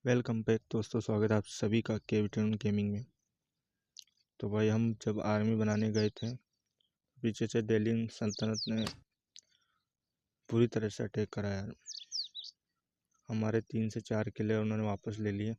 Welcome back दोस्तों, स्वागत है आप सभी का केविटन गेमिंग में। तो भाई हम जब आर्मी बनाने गए थे, पीछे से दिल्ली सल्तनत ने पूरी तरह से अटैक कराया। हमारे 3 से 4 किले उन्होंने वापस ले लिए।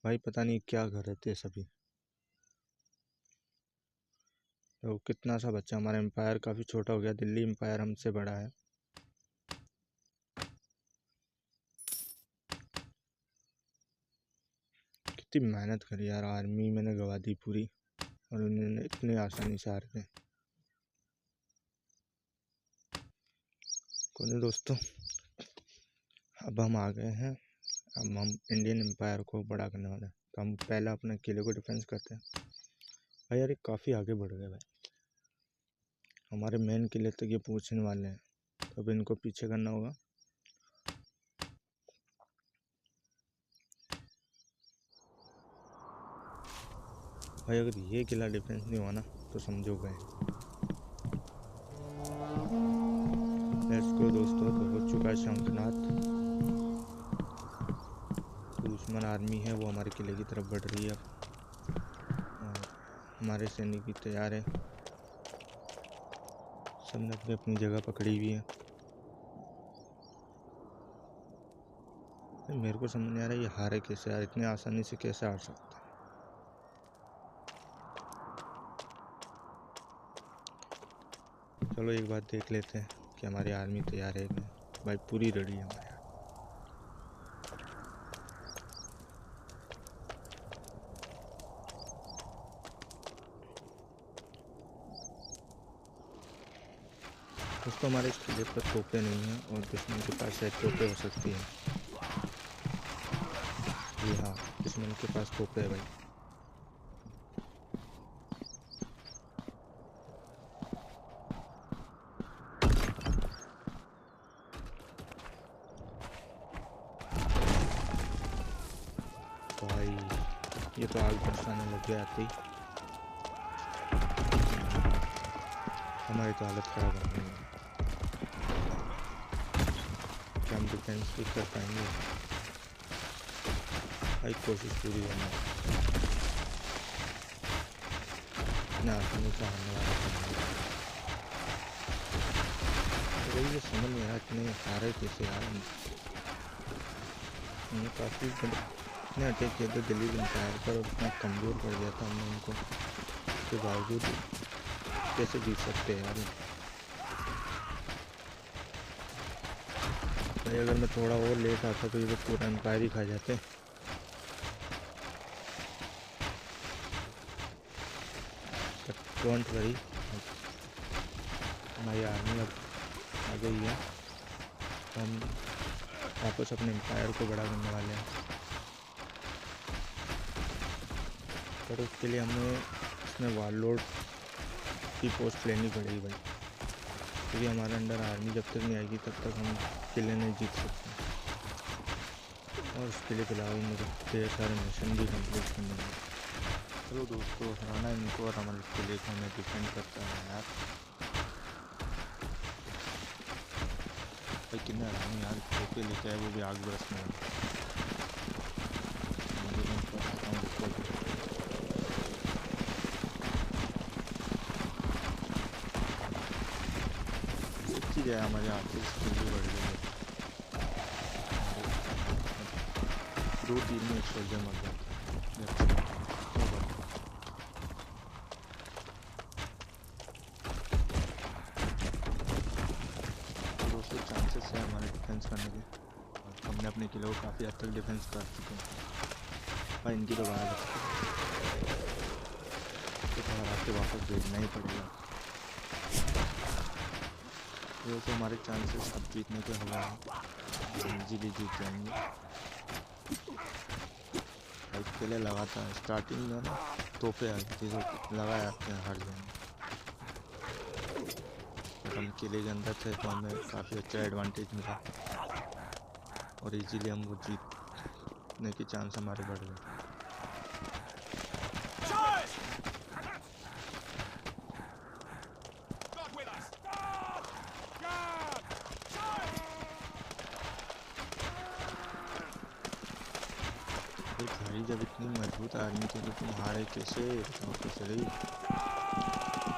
भाई पता नहीं क्या कर रहे थे सभी। तो कितना सा बच्चा, हमारा एम्पायर काफ़ी छोटा हो गया। दिल्ली एम्पायर हमसे बड़ा है। कितनी मेहनत करी यार, आर्मी मैंने गवा दी पूरी और उन्होंने इतनी आसानी से हार गए। कोई नहीं दोस्तों, अब हम आ गए हैं। अब हम इंडियन एम्पायर को बड़ा करने वाले हैं। तो हम पहले अपने किले को डिफेंस करते हैं। भाई यार, ये काफ़ी आगे बढ़ गए भाई। हमारे मेन किले तक ये पहुंचने वाले हैं, तो अब इनको पीछे करना होगा। भाई अगर ये किला डिफेंस नहीं हुआ ना तो समझो गए। लेट्स गो दोस्तों। तो हो चुका है शंखनाद। दुश्मन आर्मी है वो हमारे किले की तरफ बढ़ रही है और हमारे सैनिक भी तैयार है। सबने अपनी अपनी जगह पकड़ी हुई है। मेरे को समझ नहीं आ रहा ये हारे कैसे यार, इतनी आसानी से कैसे हार सकते हैं। चलो एक बार देख लेते हैं कि हमारी आर्मी तैयार है कि नहीं। भाई पूरी रेडी है हमारे। दोस्तों हमारे इस किले पर तोपें नहीं हैं और दुश्मन के पास शायद तोपें हो सकती हैं। जी हाँ, दुश्मन के पास तोपें है भाई। भाई ये तो आग बरसाने लग गया आते ही। हमारी तो हालत खराब हो गई है। क्या हम डिफेंस भी कर पाएंगे? भाई कोशिश पूरी करना। इतना आसानी से हारने वाला नहीं। तो ये समझ नहीं आ रहा इतने हारे कैसे यार। हमने काफ़ी इतने अटैक किए थे दिल्ली एम्पायर पर, इतना कमज़ोर कर दिया था हमने उनको। उसके बावजूद कैसे जीत सकते हैं यार। भाई अगर मैं थोड़ा और लेट आता तो ये लोग पूरा एम्पायर ही खा जाते। डोंट वरी, हमारी आर्मी अब आ गई है। हम वापस अपने एम्पायर को बड़ा करने वाले हैं। पर उसके लिए हमें इसमें वारलॉर्ड की पोस्ट लेनी पड़ेगी भाई, क्योंकि हमारे अंडर आर्मी जब तक नहीं आएगी तब तक हम किले नहीं जीत सकते। और उसके लिए फिलहाल मुझे ढेर सारे मिशन भी कंप्लीट करने हैं। चलो दोस्तों, हराना इनको और हमारे किले को हमें डिफेंड करता है यार। भाई कितने हरानी यार, खोके लेके आए वो भी आग बरसने वाले। एक चीज़ है, हमारे आर्टिस्ट स्किल भी बढ़ गई है। 2 तीर में 1 सोल्जर मर जाता है। दोस्तों चांसेस है हमारे डिफेंस करने के, और हमने अपने किले को काफ़ी हद तक डिफेंस कर चुके हैं। भाई इनकी तो बात तो हरा के वापस भेजना ही पड़ेगा। तो हमारे चांसेस अब जीतने के हवा है, इजीली जीत जाएंगे। भाई किले लगाता है स्टार्टिंग में ना, तोहफे आ गई तो लगा जाते हैं, हार जाएंगे। हम किले के अंदर थे तो हमें काफ़ी अच्छा एडवांटेज मिला और इजीली हम वो जीतने के चांस हमारे बढ़ गए। अरे भाई जब इतनी मजबूत आर्मी थी तो तुम हारे कैसे? बताओ तो सही।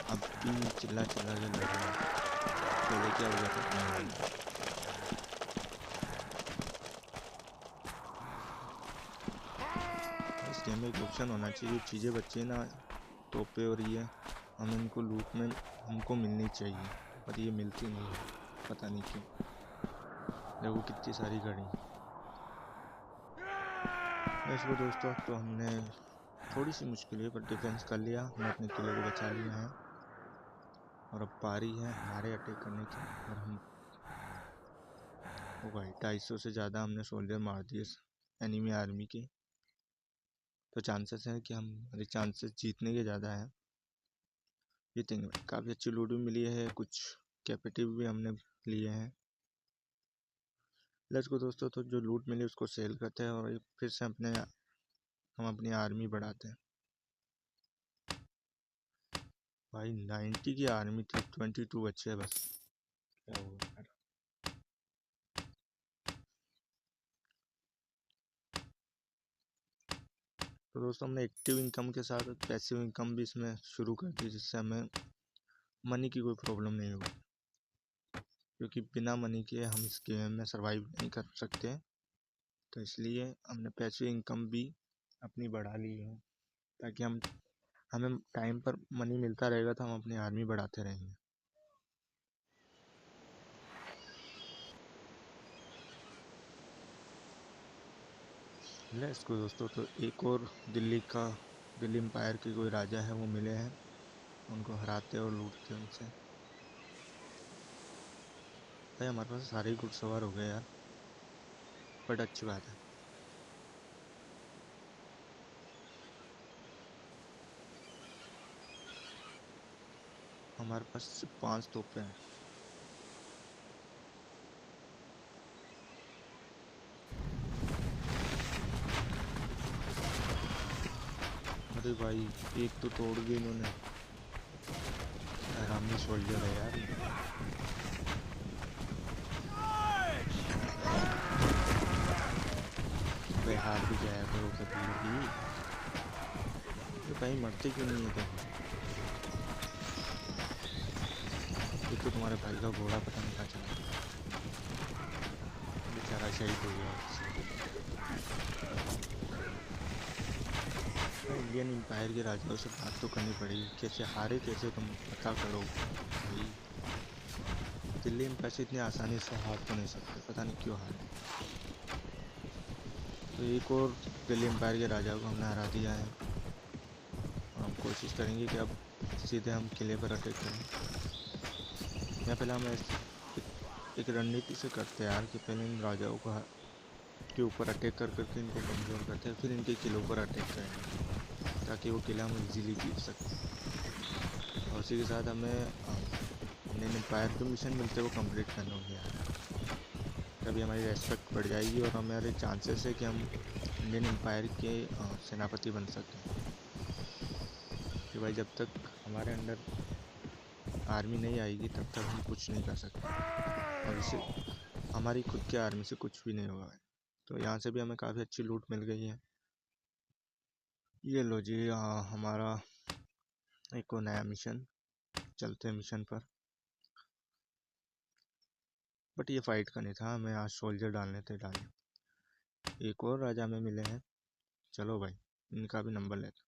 अब भी चिल्ला चिल्ला के लड़ रहे हो। पहले क्या हो जाता अपने वाले। इस गेम में एक ऑप्शन होना चाहिए, चीज़ें बच्चे ना तोपे और ये हम इनको लूट में हमको मिलनी चाहिए, पर ये मिलती नहीं है, पता नहीं क्यों। देखो कितनी सारी खड़ी। वैसे दोस्तों अब तो हमने थोड़ी सी मुश्किल पर डिफेंस कर लिया, हमने अपने किले को बचा लिया है और अब पारी है हमारे अटैक करने की। और हम ओ भाई 250 से ज़्यादा हमने सोल्जर मार दिए एनिमी आर्मी के। तो चांसेस हैं कि हमारे चांसेस जीतने के ज़्यादा हैं। जीतेंगे। काफ़ी अच्छी लूट भी मिली है, कुछ कैपेटिव भी हमने लिए हैं। लेट्स गो दोस्तों, तो जो लूट मिली उसको सेल करते हैं और फिर से हम अपनी आर्मी बढ़ाते हैं। भाई 90 की आर्मी थी, 22 बच्चे हैं बस। क्या होगा यार। तो दोस्तों हमने एक्टिव इनकम के साथ पैसिव इनकम भी इसमें शुरू कर दी, जिससे हमें मनी की कोई प्रॉब्लम नहीं होगी, क्योंकि बिना मनी के हम इस गेम में सरवाइव नहीं कर सकते। तो इसलिए हमने पैसिव इनकम भी अपनी बढ़ा ली है, ताकि हमें टाइम पर मनी मिलता रहेगा तो हम अपनी आर्मी बढ़ाते रहेंगे। लेट्स गो दोस्तों, तो एक और दिल्ली एम्पायर के कोई राजा है वो मिले हैं, उनको हराते और लूटते उनसे। भाई हमारे पास सारे ही घुड़सवार हो गए यार, बट अच्छी बात है। हमारे पास सिर्फ 5 तोपें हैं। अरे भाई एक तो तोड़ दी इन्होंने, हरामी सोल्जर है यार। भाई हार भी जाया करो कभी भी। भाई मरते क्यों नहीं है? एक तो तुम्हारे भाई का घोड़ा पता नहीं कहाँ चला, बेचारा शहीद हो गया। इंडियन एम्पायर के राजाओं से बात तो करनी पड़ेगी, कैसे हारे कैसे तुम पता करो भाई। दिल्ली एम्पायर से इतनी आसानी से हार तो नहीं सकते, पता नहीं क्यों हारे। तो एक और दिल्ली एम्पायर के राजाओं को हमने हरा दिया है और हम कोशिश करेंगे कि अब सीधे हम किले पर अटैक करें। या पहले हम एक रणनीति से करते हैं यार, कि पहले इन राजाओं को के ऊपर अटैक करके इनको कमज़ोर करते हैं, फिर इनके किलों पर अटैक करेंगे ताकि वो किला हम इजीली जीत सकें। और उसी के साथ हमें इंडियन एम्पायर के मिशन मिलते हैं वो कंप्लीट करना होंगे यार, तभी हमारी रेस्पेक्ट बढ़ जाएगी और हमारे चांसेस है कि हम इंडियन एम्पायर के सेनापति बन सकते हैं। कि भाई जब तक हमारे अंडर आर्मी नहीं आएगी तब तक हम कुछ नहीं कर सकते, और इससे हमारी खुद की आर्मी से कुछ भी नहीं होगा। तो यहाँ से भी हमें काफ़ी अच्छी लूट मिल गई है। ये लो जी हमारा एक और नया मिशन, चलते हैं मिशन पर। बट ये फाइट का नहीं था, हमें आज सोल्जर डालने थे डाले। एक और राजा में मिले हैं, चलो भाई इनका भी नंबर लेते।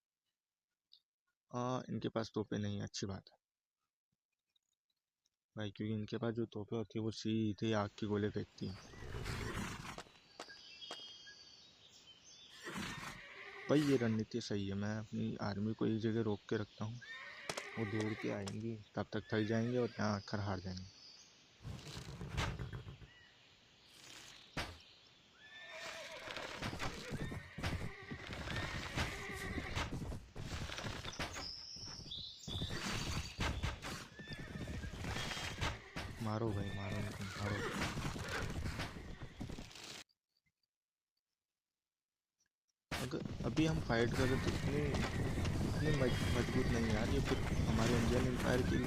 इनके पास तोपे नहीं है, अच्छी बात है भाई, क्योंकि इनके पास जो तोपे होती है वो सीधे आग के गोले फेंकती हैं। भाई ये रणनीति सही है, मैं अपनी आर्मी को एक जगह रोक के रखता हूँ, वो दौड़ के आएंगी, तब तक थक जाएंगे और यहाँ आकर हार जाएंगे। मारो भाई मारो इनको, मारो। अगर अभी हम फाइट करें तो इतने मजबूत नहीं यार, ये फिर हमारे इंडियन एम्पायर की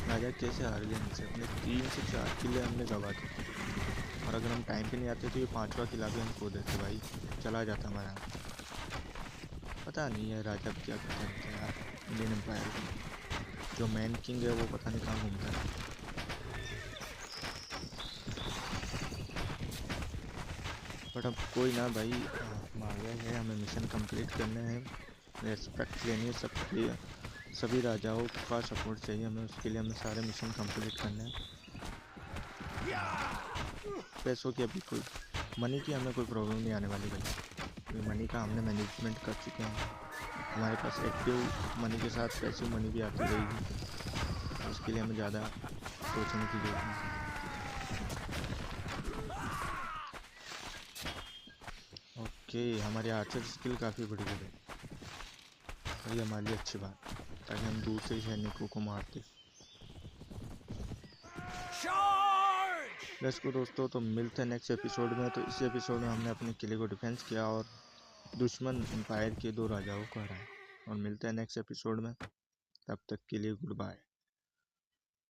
राजा कैसे हार गए इनसे। अपने 3 से 4 किले हमने गवा दिए, और अगर हम टाइम पे नहीं आते तो ये 5वां किला भी हम खो देते भाई, चला जाता हमारा। पता नहीं है राजा क्या करते रहते हैं यार इंडियन एम्पायर में। जो मैन किंग है वो पता नहीं कहाँ घूमता है। बट अब कोई ना भाई, हम आ गए हैं, हमें मिशन कंप्लीट करना है। रेस्पेक्ट लेनी है सबके, सभी राजाओं का सपोर्ट चाहिए हमें, उसके लिए हमें सारे मिशन कंप्लीट करने हैं। पैसों की अभी कोई, मनी की हमें कोई प्रॉब्लम नहीं आने वाली भाई, क्योंकि मनी का हमने मैनेजमेंट कर चुके हैं। हमारे पास एक्टिव मनी के साथ पैसिव मनी भी आती रहेगी, उसके लिए हमें ज़्यादा सोचने की जरूरत नहीं। ओके, हमारी आर्चर स्किल काफ़ी बढ़ गई भाई, ये हमारे लिए अच्छी बात, ताकि हम दूर से ही सैनिकों को मारते। लेट्स गो दोस्तों, तो मिलते हैं नेक्स्ट एपिसोड में। तो इस एपिसोड में हमने अपने किले को डिफेंस किया और दुश्मन एम्पायर के 2 राजाओं को हराया। और मिलते हैं नेक्स्ट एपिसोड में, तब तक के लिए गुड बाय।